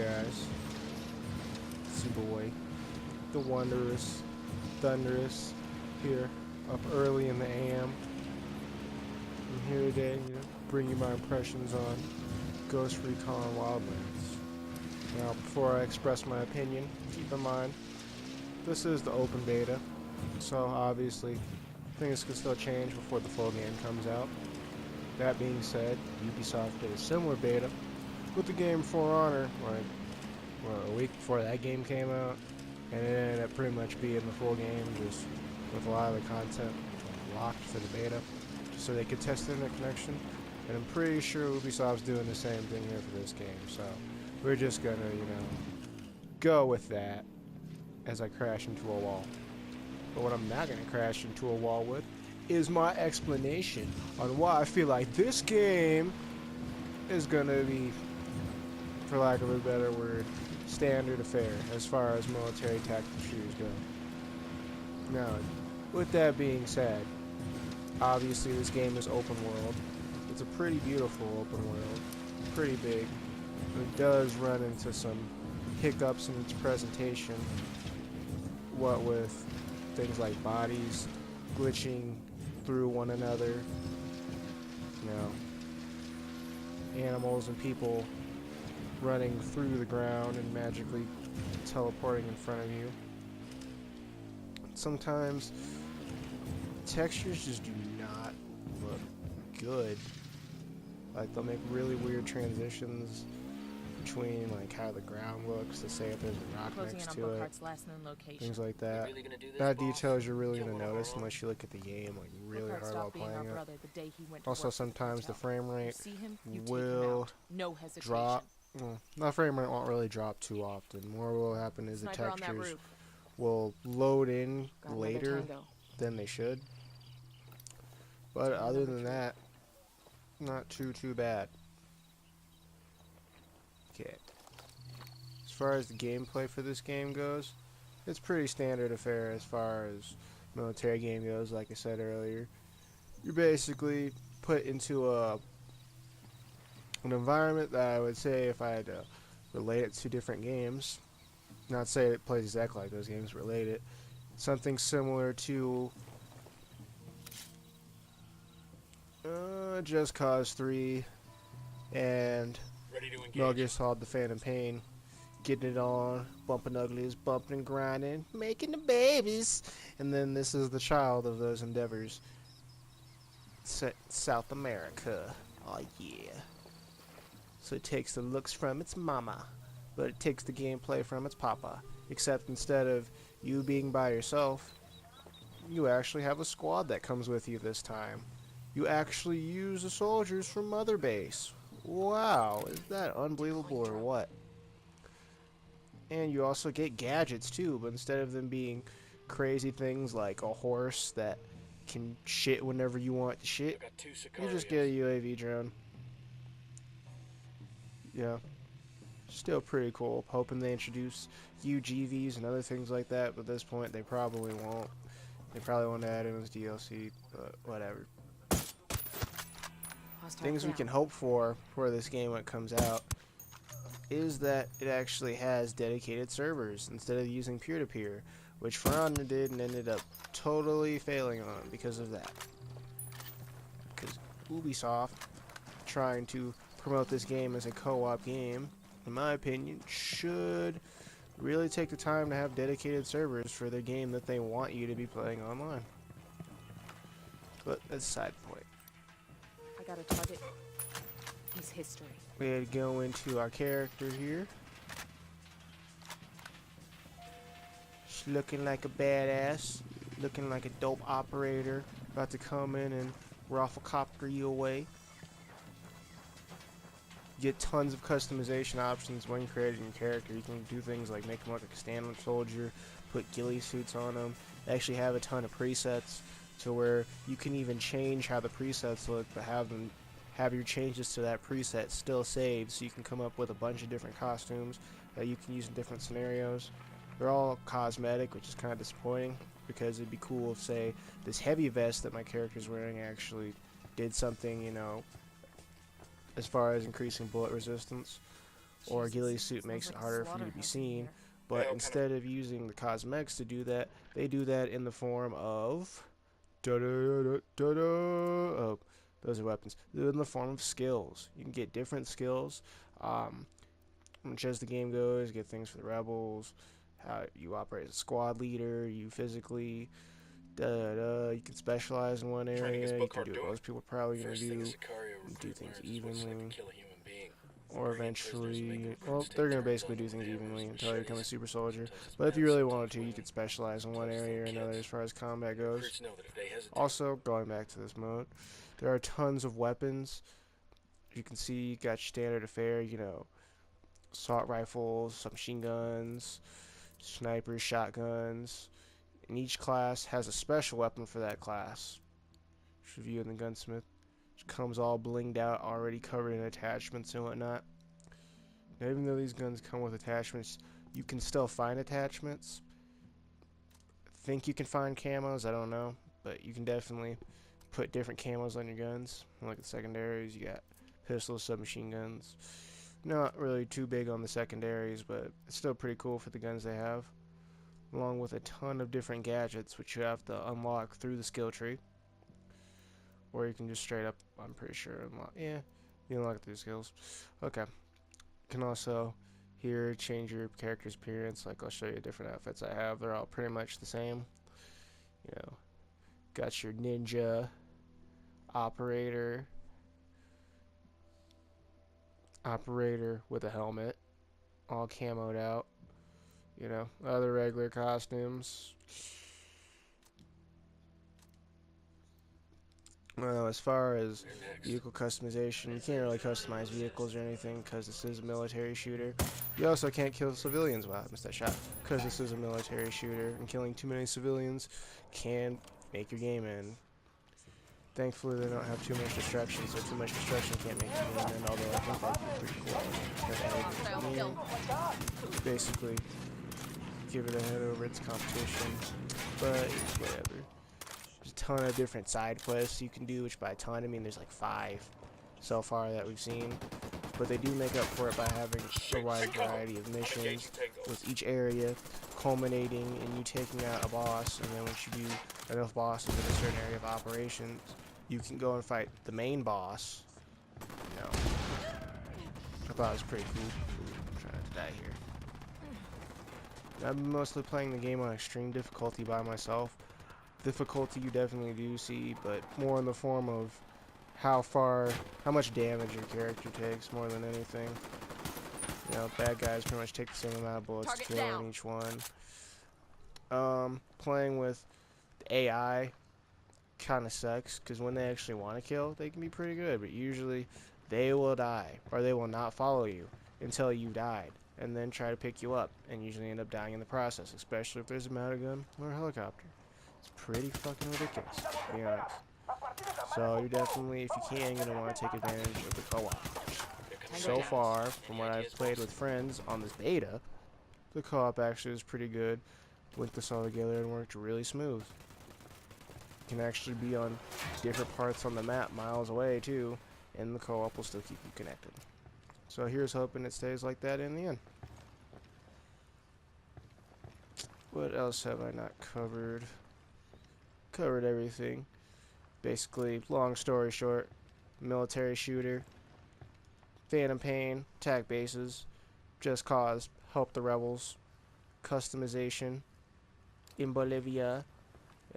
guys. It's your boy, the wondrous, thunderous, here, up early in the AM. I'm here today to bring you my impressions on Ghost Recon Wildlands. Now, before I express my opinion, keep in mind, this is the open beta, so obviously, things can still change before the full game comes out. That being said, Ubisoft did a similar beta with the game For Honor, like, a week before that game came out, and it ended up pretty much being the full game, just with a lot of the content locked for the beta, just so they could test in their connection. And I'm pretty sure Ubisoft's doing the same thing here for this game, so we're just gonna, go with that as I crash into a wall. But what I'm not gonna crash into a wall with is my explanation on why I feel like this game is gonna be, for lack of a better word, standard affair as far as military tactical shooters go. Now, with that being said, obviously this game is open world. It's a pretty beautiful open world, pretty big. It does run into some hiccups in its presentation, what with things like bodies glitching through one another, animals and people running through the ground and magically teleporting in front of you. Sometimes textures just do not look good. Like, they'll make really weird transitions between like how the ground looks, to say if there's a rock next to it, things like that. Really Not details you're really going to notice unless you look at the game like really hard while playing it. Also, sometimes the frame rate will drop. Well, the frame rate won't really drop too often. More will happen is the textures will load in later than they should. But other than that, not too bad. Okay. As far as the gameplay for this game goes, it's pretty standard affair as far as military game goes. Like I said earlier, you're basically put into an environment that I would say, if I had to relate it to different games, not say it plays exactly like those games, relate it, something similar to Just Cause 3 and Metal Gear Solid: The Phantom Pain. Getting it on, bumping uglies, bumping and grinding, making the babies. And then this is the child of those endeavors. Set in South America. Oh yeah. So it takes the looks from its mama, but it takes the gameplay from its papa. Except instead of you being by yourself, you actually have a squad that comes with you this time. You actually use the soldiers from Mother Base. Wow, is that unbelievable or what? And you also get gadgets too, but instead of them being crazy things like a horse that can shit whenever you want it to shit, you just get a UAV drone. Yeah. Still pretty cool. Hoping they introduce UGVs and other things like that, but at this point they probably won't. They probably won't add in as DLC, but whatever. Things we can hope for this game when it comes out is that it actually has dedicated servers instead of using peer-to-peer, which For Honor did and ended up totally failing on because of that. Because Ubisoft, trying to promote this game as a co-op game, in my opinion, should really take the time to have dedicated servers for their game that they want you to be playing online. But that's a side point. I got a target. He's history. We had to go into our character here. She's looking like a badass, looking like a dope operator, about to come in and rafflecopter you away. You get tons of customization options when creating your character. You can do things like make them look like a standard soldier, put ghillie suits on them. They actually have a ton of presets to where you can even change how the presets look, but have your changes to that preset still saved, so you can come up with a bunch of different costumes that you can use in different scenarios. They're all cosmetic, which is kind of disappointing, because it'd be cool if, say, this heavy vest that my character's wearing actually did something, as far as increasing bullet resistance, or a ghillie Jesus, suit smells makes it like a harder for you to be slaughterhouse in seen. here. But instead of using the cosmetics to do that, they do that in the form of oh, those are weapons. They're in the form of skills. You can get different skills. Much as the game goes, get things for the rebels, how you operate as a squad leader, you physically, you can specialize in one area, you can do what most people are probably going to do, you do things evenly, or eventually, well, they're going to basically do things evenly until you become a super soldier, but if you really wanted to, you could specialize in one area or another as far as combat goes. Also, going back to this mode, there are tons of weapons. You can see you got your standard affair, you know, assault rifles, submachine guns, snipers, shotguns, and each class has a special weapon for that class. Just review in the gunsmith, which comes all blinged out, already covered in attachments and whatnot. Now, even though these guns come with attachments, you can still find attachments. I think you can find camos, I don't know, but you can definitely put different camos on your guns. Like the secondaries, you got pistols, submachine guns. Not really too big on the secondaries, but it's still pretty cool for the guns they have. Along with a ton of different gadgets, which you have to unlock through the skill tree. Or you can just straight up, I'm pretty sure, unlock. Yeah, you unlock it through skills. Okay. You can also here change your character's appearance. Like, I'll show you different outfits I have. They're all pretty much the same. You know, got your ninja, operator with a helmet, all camoed out. You know, other regular costumes. Well, as far as vehicle customization, you can't really customize vehicles or anything because this is a military shooter. You also can't kill civilians. Wow, I missed that shot. Because this is a military shooter, and killing too many civilians can make your game end. Thankfully, they don't have too much destruction, so too much destruction can't make your game end, although I think that'd be pretty cool. Basically, give it a head over its competition, but whatever. There's a ton of different side quests you can do, which by a ton, I mean there's like 5 so far that we've seen. But they do make up for it by having a wide variety of missions, with each area culminating in you taking out a boss, and then once you do enough bosses in a certain area of operations, you can go and fight the main boss. You know, I thought it was pretty cool. Ooh, I'm trying not to die here. I've been mostly playing the game on extreme difficulty by myself. Difficulty you definitely do see, but more in the form of how much damage your character takes more than anything. You know, bad guys pretty much take the same amount of bullets to kill in each one. Playing with the AI kind of sucks, because when they actually want to kill, they can be pretty good, but usually they will die, or they will not follow you until you died, and then try to pick you up, and usually end up dying in the process, especially if there's a mounted gun or a helicopter. It's pretty fucking ridiculous, to be honest. So you're definitely, if you can, you're going to want to take advantage of the co-op. So far, from what I've played with friends on this beta, the co-op actually is pretty good. Linked this all together and worked really smooth. You can actually be on different parts on the map miles away too, and the co-op will still keep you connected. So here's hoping it stays like that in the end. What else have I not covered? Covered everything. Basically, long story short, military shooter, Phantom Pain, attack bases, Just Cause, help the rebels, customization in Bolivia.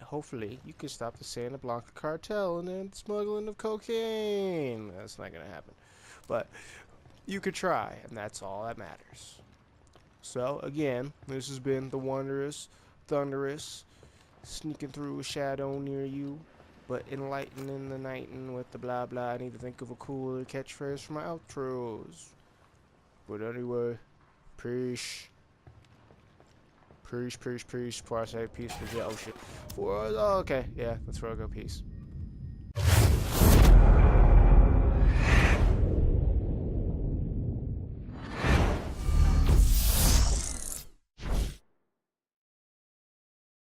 Hopefully, you can stop the Santa Blanca cartel and then smuggling of cocaine. That's not gonna happen, but you could try, and that's all that matters. So again, this has been the wondrous, thunderous, sneaking through a shadow near you, but enlightening the nightin' with the blah blah. I need to think of a cooler catchphrase for my outros. But anyway, peace. Peace. Before I say peace, oh shit. Okay, yeah, that's where I'll go, peace.